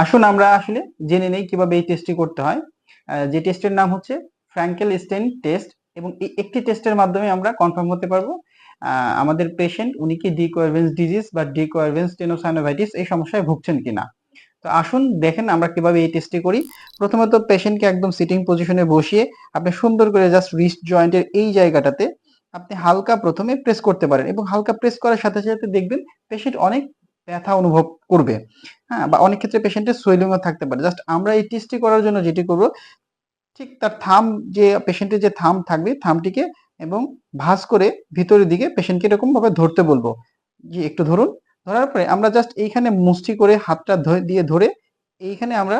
আসুন আমরা আসলে জেনে নেই কিভাবে এই টেস্টটি করতে হয়। যে টেস্টের নাম হচ্ছে ফ্র্যাঙ্কেল স্টেইন টেস্ট, এবং এই একটি টেস্টের মাধ্যমে আমরা কনফার্ম হতে পারবো আমাদের পেশেন্ট উনি কি ডি কোয়ারভেন্স ডিজিজ বা ডি কোয়ারভেন্স স্টেনোসাইনোভাইটিস এই সমস্যায় ভুগছেন কিনা। তো আসুন দেখেন আমরা কিভাবে এই টেস্টটি করি। প্রথমত পেশেন্টকে একদম সিটিং পজিশনে বসিয়ে আপনি সুন্দর করে জাস্ট রিস্ট জয়েন্টের এই জায়গাটাতে আপনি হালকা প্রথমে প্রেস করতে পারেন, এবং হালকা প্রেস করার সাথে সাথে দেখবেন পেশেন্ট অনেক ব্যথা অনুভব করবে। হ্যাঁ, বা অনেক ক্ষেত্রে পেশেন্টের সোয়েলিংও থাকতে পারে। জাস্ট আমরা এই টেস্টটি করার জন্য যেটি করব, ঠিক তার থাম্ব, যে পেশেন্টের যে থাম্ব থাকবে থাম্বটিকে এবং ভাঁজ করে ভিতরের দিকে পেশেন্টকে এরকম ভাবে ধরতে বলবো, যে একটু ধরুন। ধরার পরে আমরা জাস্ট এইখানে মুষ্টি করে হাতটা দিয়ে ধরে এইখানে আমরা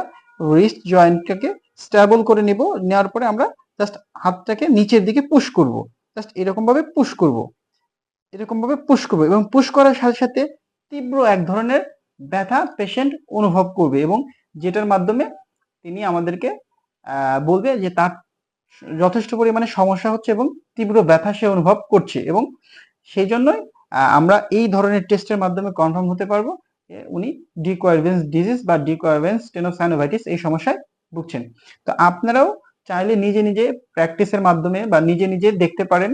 রিস্ট জয়েন্টটাকে স্টেবল করে নিব। নেওয়ার পরে আমরা জাস্ট হাতটাকে নিচের দিকে পুশ করব, জাস্ট এরকম ভাবে পুশ করব, এরকম ভাবে পুশ করব, এবং পুশ করার সাথে সাথে তীব্র এক ধরনের ব্যথা পেশেন্ট অনুভব করবে, এবং যেটার মাধ্যমে তিনি আমাদেরকে বলবে যে তার যথেষ্ট পরিমাণে সমস্যা হচ্ছে এবং তীব্র ব্যথা সে অনুভব করছে, এবং সেই জন্যই আমরা এই ধরনের টেস্টের মাধ্যমে কনফার্ম হতে পারবো যে উনি ডি কোয়ারভেন্স ডিজিজ বা ডি কোয়ারভেন্স স্টেনোসাইনোভাইটিস এই সমস্যায় ভুগছেন। তো আপনারাও চাইলে নিজে নিজে প্র্যাকটিসের মাধ্যমে বা নিজে নিজে দেখতে পারেন।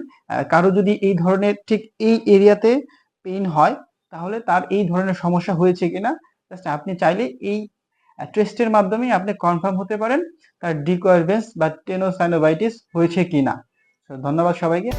কারো যদি এই ধরনের ঠিক এই এরিয়াতে পেইন হয়, তাহলে তার এই ধরনের সমস্যা হয়েছে কিনা জাস্ট আপনি চাইলে এই টেস্টের মাধ্যমে আপনি কনফার্ম হতে পারেন তার ডিকোয়ারভেন্স বা টেনোসাইনোভাইটিস হয়েছে কিনা। ধন্যবাদ সবাইকে।